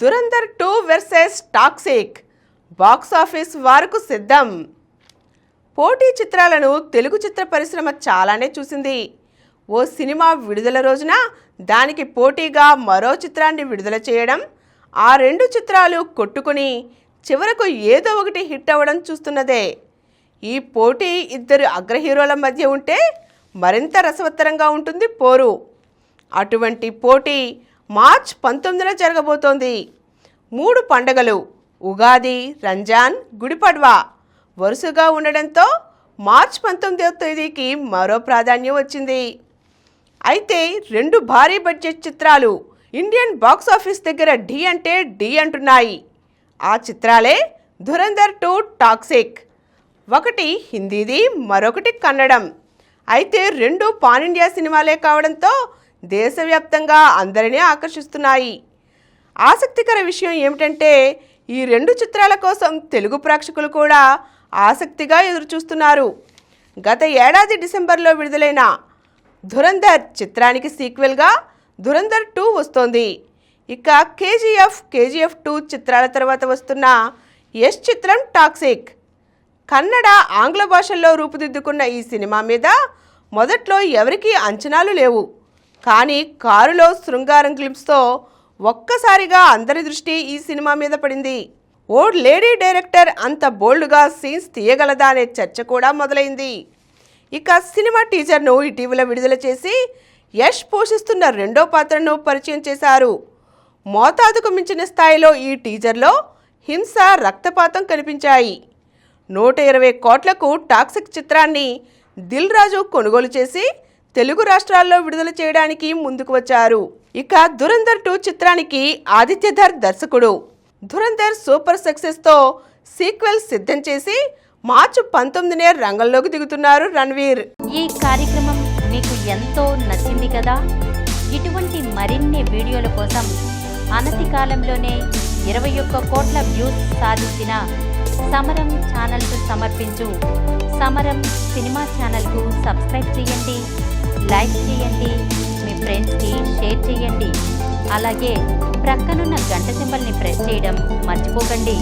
Dhurandhar 2 versus Toxic box office వారకు సిద్ధం. పోటీ చిత్రాలను తెలుగు చిత్ర పరిశ్రమ చాలానే చూసింది. ఓ సినిమా విడుదల రోజున దానికి పోటీగా మరో చిత్రాన్ని విడుదల చేయడం, ఆ రెండు చిత్రాలు కొట్టుకుని చివరకు ఏదో ఒకటి హిట్ అవ్వడం చూస్తున్నదే. ఈ పోటీ ఇద్దరు అగ్ర హీరోల మధ్య ఉంటే మరింత రసవత్తరంగా ఉంటుంది పోరు. అటువంటి పోటీ మార్చ్ 19న జరగబోతోంది. 3 పండుగలు ఉగాది, రంజాన్, గుడిపడ్వా వరుసగా ఉండడంతో మార్చ్ 19వ తేదీకి మరో ప్రాధాన్యం వచ్చింది. అయితే 2 భారీ బడ్జెట్ చిత్రాలు ఇండియన్ బాక్స్ ఆఫీస్ దగ్గర ఢీ అంటే ఢీ అంటున్నాయి. ఆ చిత్రాలే దురంధర్ 2, టాక్సిక్. ఒకటి హిందీది, మరొకటి కన్నడం. అయితే 2 పాన్ ఇండియా సినిమాలే కావడంతో దేశవ్యాప్తంగా అందరినీ ఆకర్షిస్తున్నాయి. ఆసక్తికర విషయం ఏమిటంటే ఈ 2 చిత్రాల కోసం తెలుగు ప్రేక్షకులు కూడా ఆసక్తిగా ఎదురుచూస్తున్నారు. గత ఏడాది డిసెంబర్లో విడుదలైన ధురంధర్ చిత్రానికి సీక్వెల్గా ధురంధర్ 2 వస్తోంది. ఇక కేజీఎఫ్ 2 చిత్రాల తర్వాత వస్తున్న యష్ చిత్రం టాక్సిక్. కన్నడ, ఆంగ్ల భాషల్లో రూపుదిద్దుకున్న ఈ సినిమా మీద మొదట్లో ఎవరికీ అంచనాలు లేవు. కానీ కారులో శృంగారం గ్లింప్స్తో ఒక్కసారిగా అందరి దృష్టి ఈ సినిమా మీద పడింది. ఓ లేడీ డైరెక్టర్ అంత బోల్డ్గా సీన్స్ తీయగలదా అనే చర్చ కూడా మొదలైంది. ఇక సినిమా టీజర్ను ఇటీవల విడుదల చేసి యష్ పోషిస్తున్న రెండో పాత్రను పరిచయం చేశారు. మోతాదుకు మించిన స్థాయిలో ఈ టీజర్లో హింస, రక్తపాతం కనిపించాయి. 120 కోట్లకు టాక్సిక్ చిత్రాన్ని దిల్ రాజు కొనుగోలు చేసి తెలుగు రాష్ట్రాల్లో విడుదల చేయడానికి ముందుకు వచ్చారు. ఇక దురంధర్ 2 చిత్రానికి ఆదిత్యధర్ దర్శకుడు. దురంధర్ సూపర్ సక్సెస్తో సీక్వెల్ సిద్ధం చేసి మార్చి 19నే రంగంలోకి దిగుతున్నారు రణ్వీర్. ఈ కార్యక్రమం మీకు ఎంతో నచ్చింది కదా. ఇటువంటి మరిన్ని వీడియోల కోసం అనతి కాలంలోనే 21 కోట్ల వ్యూస్ సాధించిన సమరం ఛానల్కు సమర్పించు సమరం సినిమా ఛానల్కు సబ్స్క్రైబ్ చేయండి, లైక్ చేయండి, మీ ఫ్రెండ్స్కి షేర్ చేయండి. అలాగే ప్రక్కనున్న గంట సింబల్ని ప్రెస్ చేయడం మర్చిపోకండి.